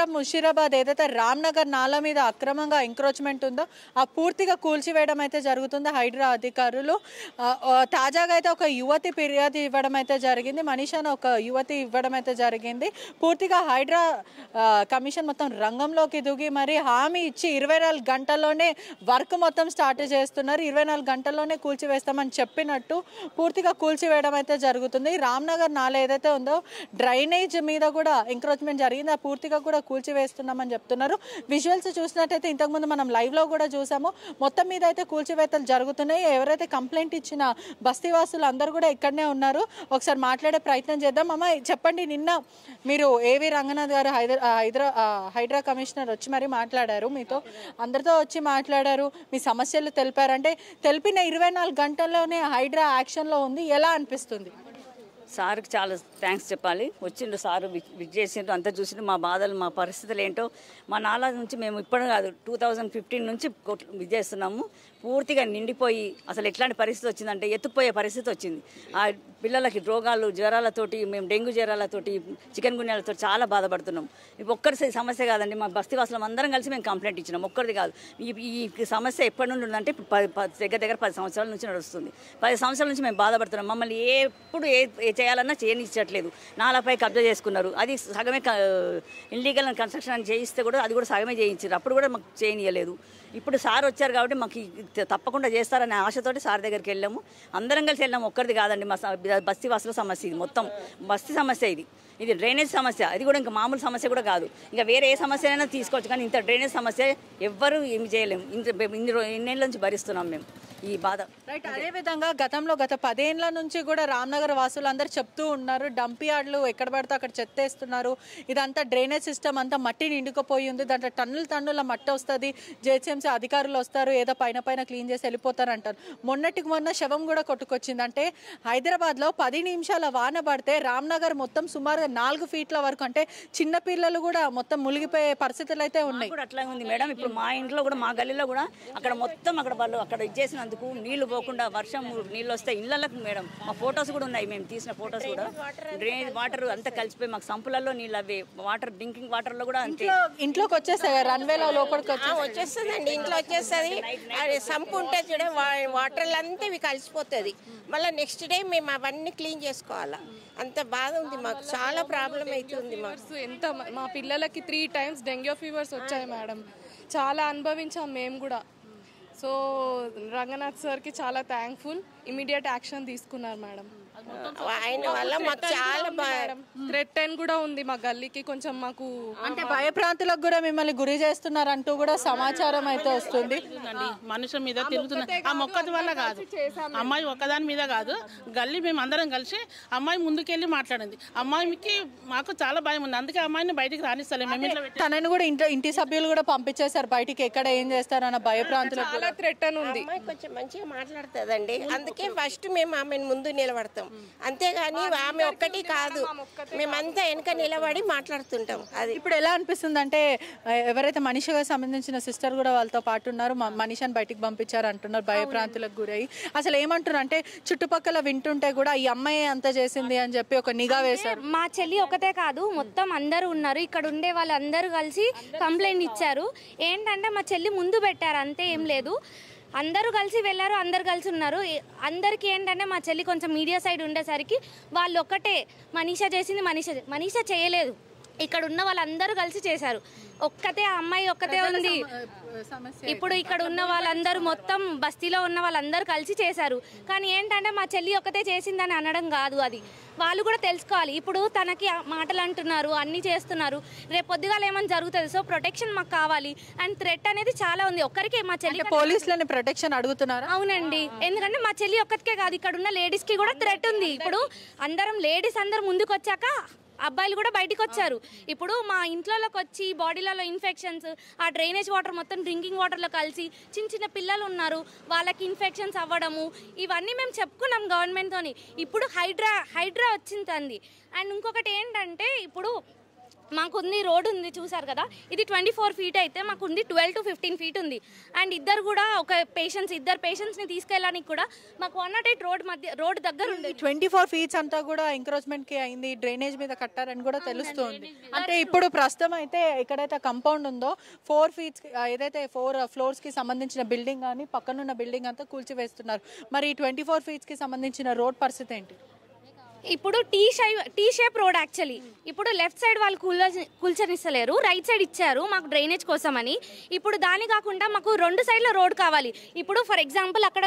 మొత్తం ముషీరాబాద్ ఏదైతే రామ్నగర్ నాలా మీద అక్రమంగా ఎంక్రోచ్మెంట్ ఉందో ఆ పూర్తిగా కూల్చివేయడం అయితే జరుగుతుంది హైడ్రా అధికారులు. తాజాగా అయితే ఒక యువతి ఫిర్యాదు ఇవ్వడం అయితే జరిగింది, మనీషాను ఒక యువతి ఇవ్వడం అయితే జరిగింది. పూర్తిగా హైడ్రా కమిషన్ మొత్తం రంగంలోకి దిగి మరి హామీ ఇచ్చి 24 గంటల్లోనే వర్క్ మొత్తం స్టార్ట్ చేస్తున్నారు. 24 గంటల్లోనే కూల్చివేస్తామని చెప్పినట్టు పూర్తిగా కూల్చివేయడం అయితే జరుగుతుంది. రామ్నగర్ నాలా ఏదైతే ఉందో డ్రైనేజ్ మీద కూడా ఎంక్రోచ్మెంట్ జరిగింది, ఆ పూర్తిగా కూడా కూల్చివేస్తున్నామని చెప్తున్నారు. విజువల్స్ చూసినట్టయితే ఇంతకుముందు మనం లైవ్లో కూడా చూసాము. మొత్తం మీద అయితే కూల్చివేతలు జరుగుతున్నాయి. ఎవరైతే కంప్లైంట్ ఇచ్చిన బస్తీవాసులు అందరూ కూడా ఇక్కడనే ఉన్నారు. ఒకసారి మాట్లాడే ప్రయత్నం చేద్దాం. అమ్మ చెప్పండి, నిన్న మీరు ఏవి రంగనాథ్ గారు హైడ్రా కమిషనర్ వచ్చి మరి మాట్లాడారు, మీతో అందరితో వచ్చి మాట్లాడారు, మీ సమస్యలు తెలిపారంటే తెలిపిన 24 గంటల్లోనే హైడ్రా యాక్షన్లో ఉంది. ఎలా అనిపిస్తుంది? సార్కి చాలా థ్యాంక్స్ చెప్పాలి. వచ్చిండు సారు, విజ్ చేసిండ్రు, అంతా చూసిండు. మా బాధలు మా పరిస్థితులు ఏంటో మా నాలా నుంచి మేము ఇప్పుడు కాదు 2015 నుంచి విజ్ చేస్తున్నాము. పూర్తిగా నిండిపోయి అసలు ఎట్లాంటి పరిస్థితి వచ్చిందంటే ఎత్తుకుపోయే పరిస్థితి వచ్చింది. ఆ పిల్లలకి రోగాలు జ్వరాలతోటి, మేము డెంగ్యూ జ్వరాలతోటి, చికెన్ గున్యాలతో చాలా బాధపడుతున్నాం. ఇప్పుడు ఒక్కరి సమస్య కాదండి, మా బస్తీవాసులం అందరం కలిసి మేము కంప్లైంట్ ఇచ్చినాం. ఒక్కరిది కాదు. ఈ సమస్య ఎప్పటి నుండి ఉందంటే దగ్గర 10 సంవత్సరాల నుంచి నడుస్తుంది. 10 సంవత్సరాల నుంచి మేము బాధపడుతున్నాం. మమ్మల్ని ఎప్పుడు ఏ చేయాలన్నా చేయనిచ్చట్లేదు. నాలాపై కబ్జా చేసుకున్నారు. అది సగమే ఇల్లీగల్ కన్స్ట్రక్షన్ చేయిస్తే కూడా అది కూడా సగమే చేయించారు. అప్పుడు కూడా మాకు చేయనియలేదు. ఇప్పుడు సార్ వచ్చారు కాబట్టి మాకు తప్పకుండా చేస్తారనే ఆశతోటి సార్ దగ్గరికి వెళ్ళాము. అందరం కలిసి వెళ్ళాము. ఒక్కరిది కాదండి, మా బస్తీవాసుల సమస్య ఇది, మొత్తం బస్తీ సమస్య ఇది డ్రైనేజ్ సమస్య. అది కూడా ఇంకా మామూలు సమస్య కూడా కాదు. ఇంకా వేరే ఏ సమస్య అయినా తీసుకోవచ్చు, కానీ ఇంత డ్రైనేజ్ సమస్య ఎవ్వరూ ఏమి చేయలేము. ఇన్నేళ్ళ నుంచి భరిస్తున్నాం మేము ఈ బాధ. రైట్. అదేవిధంగా గతంలో గత 10 ఏళ్ల నుంచి కూడా రామ్నగర్ వాసులు అందరూ చెప్తూ ఉన్నారు, డంప్ యార్డ్లు ఎక్కడ పడితే అక్కడ చెత్తేస్తున్నారు, ఇదంతా డ్రైనేజ్ సిస్టమ్ అంతా మట్టి నిండుకుపోయి ఉంది, దాంట్లో టన్నుల మట్టి వస్తుంది, జేహెచ్ఎంసీ అధికారులు వస్తారు, ఏదో పైన క్లీన్ చేసి వెళ్ళిపోతారు అంటారు. మొన్న శవం కూడా కొట్టుకొచ్చింది. అంటే హైదరాబాద్లో 10 నిమిషాల వాన పడితే రామ్నగర్ మొత్తం సుమారుగా 4 ఫీట్ల వరకు, అంటే చిన్న పిల్లలు కూడా మొత్తం మునిగిపోయే పరిస్థితులు అయితే ఉన్నాయి. అట్లా ఉంది మేడం. ఇప్పుడు మా ఇంట్లో కూడా, మా గల్లీలో కూడా అక్కడ మొత్తం వాళ్ళు అక్కడ ఇచ్చేసినందుకు నీళ్లు పోకుండా వర్షం నీళ్ళు వస్తాయి ఇళ్లకు మేడం. మా ఫొటోస్ కూడా ఉన్నాయి, మేము తీసిన ఫొటోస్ కూడా. డ్రైనేజ్ వాటర్ అంతా కలిసిపోయి మాకు సంపులలో నీళ్ళు, అవి వాటర్ డ్రింకింగ్ వాటర్ లో కూడా అంతే. ఇంట్లోకి వచ్చేస్తాయి, రన్వేలో లోపలికి వచ్చేస్తుందండి, ఇంట్లో వచ్చేస్తుంది. అది సంపు ఉంటే చూడ వాటర్లు అంతా ఇవి కలిసిపోతుంది. మళ్ళీ నెక్స్ట్ డే మేము అవన్నీ క్లీన్ చేసుకోవాలా. అంత బాధ ఉంది మాకు, చాలా ప్రాబ్లం అవుతుంది మాకు. ఎంత మా పిల్లలకి 3 times డెంగ్యూ ఫీవర్స్ వచ్చాయి మేడం. చాలా అనుభవించాం మేము కూడా. సో రంగనాథ్ సార్కి చాలా థ్యాంక్ఫుల్. ఇమీడియట్ యాక్షన్ తీసుకున్నారు మేడం. ఆయన వల్ల మాకు చాలా థ్రెట్ అని కూడా ఉంది మా గల్లీకి. కొంచెం మాకు అంటే భయప్రాంతులకు కూడా మిమ్మల్ని గురి చేస్తున్నారు అంటూ కూడా సమాచారం అయితే వస్తుంది. మనుషుల మీద తిరుగుతున్నారు. ఆ మొక్కది వల్ల కాదు, అమ్మాయి ఒక్కదాని మీద కాదు, గల్లీ మేము అందరం కలిసి అమ్మాయి ముందుకెళ్ళి మాట్లాడింది. అమ్మాయికి మాకు చాలా భయం ఉంది, అందుకే అమ్మాయిని బయటికి రానిస్తలేము. తనని కూడా ఇంటి సభ్యులు కూడా పంపించేశారు బయటికి, ఎక్కడ ఏం చేస్తారు అన్న భయప్రాంతులకు చాలా థ్రెట్ అని ఉంది. కొంచెం మంచిగా మాట్లాడుతుందండి, అందుకే ఫస్ట్ మేము ఆమెను ముందు నిలబడతాం. అంతేగాని ఆమె ఒక్కటి కాదు, మేమంతా వెనక నిలబడి మాట్లాడుతుంటాం. అది ఇప్పుడు ఎలా అనిపిస్తుంది అంటే ఎవరైతే మనీషాగా సంబంధించిన సిస్టర్ కూడా వాళ్ళతో పాటు ఉన్నారు, మనీషాని బయటికి పంపించారు అంటున్నారు భయప్రాంతులకు గురయ్యి. అసలు ఏమంటున్నారు అంటే చుట్టుపక్కల వింటుంటే కూడా ఈ అమ్మాయి అంత చేసింది అని చెప్పి ఒక నిఘా వేశారు. మా చెల్లి ఒకటే కాదు, మొత్తం అందరూ ఉన్నారు, ఇక్కడ ఉండే వాళ్ళందరూ కలిసి కంప్లైంట్ ఇచ్చారు. ఏంటంటే మా చెల్లి ముందు పెట్టారు, అంతే, ఏం లేదు. అందరూ కలిసి వెళ్ళారు, అందరు కలిసి ఉన్నారు. అందరికీ ఏంటంటే మా చెల్లి కొంచెం మీడియా సైడ్ ఉండేసరికి వాళ్ళు ఒక్కటే మనీషా చేసింది, మనీషా చేయలేదు, ఇక్కడ ఉన్న వాళ్ళందరూ కలిసి చేశారు. ఒక్కతే ఆ అమ్మాయి ఒక్కతే ఉంది. ఇప్పుడు ఇక్కడ ఉన్న వాళ్ళందరూ మొత్తం బస్తీలో ఉన్న వాళ్ళందరూ కలిసి చేశారు. కానీ ఏంటంటే మా చెల్లి ఒక్కతే చేసిందని అనడం కాదు, అది వాళ్ళు కూడా తెలుసుకోవాలి. ఇప్పుడు తనకి మాటలు అంటున్నారు, అన్ని చేస్తున్నారు, రేపు పొద్దుగాల ఏమైనా జరుగుతుంది. సో ప్రొటెక్షన్ మాకు కావాలి. అండ్ థ్రెట్ అనేది చాలా ఉంది. ఒక్కరికి మా చెల్లి పోలీసులని ప్రొటెక్షన్ అడుగుతున్నారు. అవునండి, ఎందుకంటే మా చెల్లి ఒక్కరికే కాదు, ఇక్కడ ఉన్న లేడీస్ కి కూడా థ్రెట్ ఉంది. ఇప్పుడు అందరం లేడీస్ అందరు ముందుకు వచ్చాక అబ్బాయిలు కూడా బయటకు వచ్చారు. ఇప్పుడు మా ఇంట్లోకి వచ్చి బాడీలలో ఇన్ఫెక్షన్స్, ఆ డ్రైనేజ్ వాటర్ మొత్తం డ్రింకింగ్ వాటర్లో కలిసి చిన్న పిల్లలు ఉన్నారు, వాళ్ళకి ఇన్ఫెక్షన్స్ అవ్వడము, ఇవన్నీ మేము చెప్పుకున్నాం గవర్నమెంట్తోని. ఇప్పుడు హైడ్రా వచ్చింది. అండ్ ఇంకొకటి ఏంటంటే ఇప్పుడు మాకుంది రోడ్ ఉంది చూసారు కదా, ఇది 24 feet అయితే మాకుంది 12 to 15 feet ఉంది. అండ్ ఇద్దరు కూడా ఇద్దరు పేషెంట్స్ని తీసుకెళ్ళడానికి కూడా మాకు 108 రోడ్ దగ్గర ఉంది. 24 feet అంతా కూడా ఎంక్రోచ్మెంట్ కి అయింది, డ్రైనేజ్ మీద కట్టారని కూడా తెలుస్తుంది. అంటే ఇప్పుడు ప్రస్తుతం అయితే ఎక్కడైతే కంపౌండ్ ఉందో 4 feet ఏదైతే 4 floors కి సంబంధించిన బిల్డింగ్ కానీ పక్కనున్న బిల్డింగ్ అంతా కూల్చివేస్తున్నారు. మరి 24 feet కి సంబంధించిన రోడ్ పరిస్థితి ఏంటి? ఇప్పుడు టీ షేప్ రోడ్ యాక్చువల్లీ. ఇప్పుడు లెఫ్ట్ సైడ్ వాళ్ళు కూల్చనిస్తలేరు, రైట్ సైడ్ ఇచ్చారు మాకు డ్రైనేజ్ కోసం అని. ఇప్పుడు దాని కాకుండా మాకు 2 సైడ్ల రోడ్ కావాలి. ఇప్పుడు ఫర్ ఎగ్జాంపుల్ అక్కడ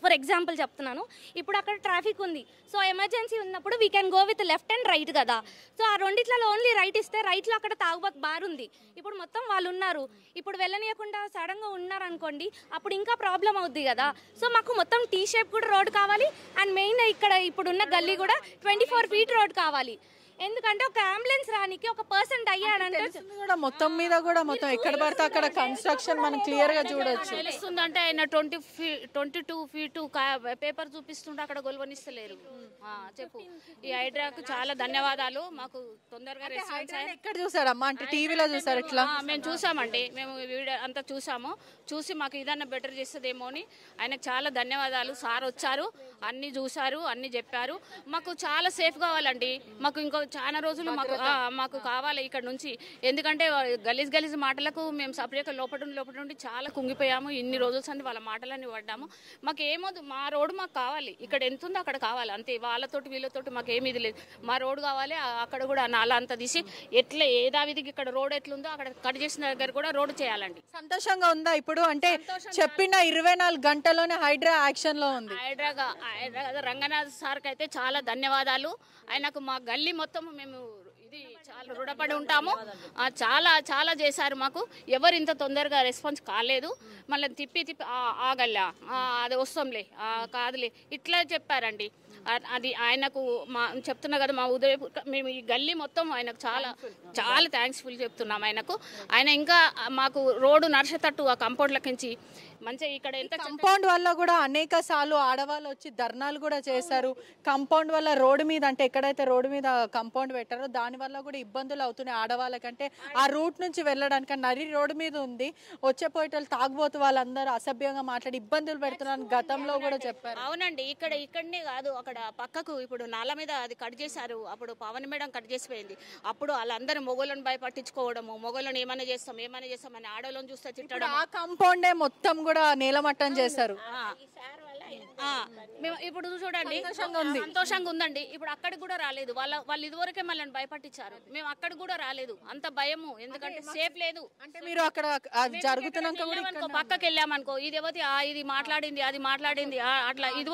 ఫర్ ఎగ్జాంపుల్ చెప్తున్నాను, ఇప్పుడు అక్కడ ట్రాఫిక్ ఉంది. సో ఎమర్జెన్సీ ఉన్నప్పుడు we can go with left and right కదా. సో ఆ రెండిట్లలో ఓన్లీ రైట్ ఇస్తే రైట్లో అక్కడ తాగుబాత్ బార్ ఉంది. ఇప్పుడు మొత్తం వాళ్ళు ఉన్నారు, ఇప్పుడు వెళ్ళనీయకుండా సడన్గా ఉన్నారనుకోండి, అప్పుడు ఇంకా ప్రాబ్లం అవుద్ది కదా. సో మాకు మొత్తం టీ షేప్ కూడా రోడ్ కావాలి. అండ్ మెయిన్ ఇక్కడ ఇప్పుడున్న గల్లీ కూడా 24 feet రోడ్ కావాలి. ఎందుకంటే ఒక అంబులెన్స్ రానికి ఒక పర్సన్ అయ్యాడంటే కూడా మొత్తం మీద కూడా మొత్తం ఎక్కడ పడితే అక్కడ కన్స్ట్రక్షన్ మనం క్లియర్ గా చూడొచ్చు. తెలుస్తుందంటే ఆయన 22 feet పేపర్ చూపిస్తుంటే అక్కడ గొలవనిస్తలేరు. చెప్పు, ఈ హైడ్రాకు చాలా ధన్యవాదాలు. మాకు తొందరగా రెస్పాన్స్ ఎక్కడ చూసారమ్మా? అంటే టీవీలో చూసారు ఇట్లా? మేము చూసామండి, మేము వీడియో అంతా చూసి మాకు ఇదన్నా బెటర్ చేస్తుందేమో అని ఆయనకు చాలా ధన్యవాదాలు. సార్ వచ్చారు, అన్ని చూసారు, అన్ని చెప్పారు. మాకు చాలా సేఫ్ కావాలండి. మాకు ఇంకో చాలా రోజులు మాకు కావాలి ఇక్కడ నుంచి. ఎందుకంటే గలీజ్ మాటలకు మేము సపరేట్గా లోపల నుండి చాలా కుంగిపోయాము. ఇన్ని రోజులు సంది వాళ్ళ మాటలన్నీ పడ్డాము. మాకు ఏమొద్దు, మా రోడ్డు మాకు కావాలి. ఇక్కడ ఎంత ఉందో అక్కడ కావాలి అంతే. వాళ్ళతోటి వీళ్ళతోటి మాకు ఏమీ ఇది లేదు. మా రోడ్డు కావాలి. అక్కడ కూడా నాలా అంతా తీసి ఎట్లా ఏదావిధికి ఇక్కడ రోడ్ ఎట్లుందో అక్కడ కట్ చేసిన దగ్గర కూడా రోడ్డు చేయాలండి. సంతోషంగా ఉందా ఇప్పుడు? అంటే చెప్పిన 24 గంటల్లోనే హైడ్రా యాక్షన్ లో ఉంది. హైడ్రా రంగనాథ్ సార్కి అయితే చాలా ధన్యవాదాలు. ఆయనకు మా గల్లీ మొత్తం మేము ఇది చాలా రుణపడి ఉంటాము. చాలా చేశారు మాకు. ఎవరు ఇంత తొందరగా రెస్పాన్స్ కాలేదు. మళ్ళీ తిప్పి ఆ గల్లా అది వస్తాంలే కాదులే ఇట్లా చెప్పారండి. అది ఆయనకు చెప్తున్నా కదా, మా మేము ఈ గల్లీ మొత్తం ఆయనకు చాలా థ్యాంక్స్ఫుల్ చెప్తున్నాం ఆయనకు. ఆయన ఇంకా మాకు రోడ్డు నడిచేటట్టు ఆ కంపౌండ్లకించి మంచిగా ఇక్కడ ఎంత కంపౌండ్ వల్ల కూడా అనేక సార్లు ఆడవాళ్ళు వచ్చి ధర్నాలు కూడా చేశారు. కంపౌండ్ వల్ల రోడ్డు మీద, అంటే ఎక్కడైతే రోడ్డు మీద కంపౌండ్ పెట్టారో దాని వల్ల కూడా ఇబ్బందులు అవుతున్నాయి ఆడవాళ్ళకంటే. ఆ రూట్ నుంచి వెళ్ళడానికి నరి రోడ్డు మీద ఉంది, వచ్చేపోయేటోళ్ళు తాగుబోతు వాళ్ళందరూ అసభ్యంగా మాట్లాడి ఇబ్బందులు పెడుతున్నారని గతంలో కూడా చెప్పారు. అవునండి, ఇక్కడనే కాదు అక్కడ పక్కకు ఇప్పుడు నాల మీద అది కట్ చేశారు. అప్పుడు పవన్ మేడం కట్ చేసిపోయింది. అప్పుడు వాళ్ళందరూ మొగోళ్ళని భయపట్టించుకోవడము, మొగోళ్ళని ఏమైనా చేస్తాం అని ఆడవాళ్ళని చూస్తే తిట్టడం. ఆ కంపౌండే మొత్తం కూడా నేలమట్టం చేశారు. మేము ఇప్పుడు చూడండి సంతోషంగా ఉందండి. ఇప్పుడు అక్కడికి కూడా రాలేదు. వాళ్ళు ఇదివరకే మళ్ళీ భయపట్టించారు. మేము అక్కడికి కూడా రాలేదు, అంత భయము. ఎందుకంటే సేఫ్ లేదు. అంటే మీరు అక్కడ జరుగుతున్నాక పక్కకి వెళ్ళామనుకో, ఇది ఎవరి ఇది మాట్లాడింది అది మాట్లాడింది అట్లా ఇది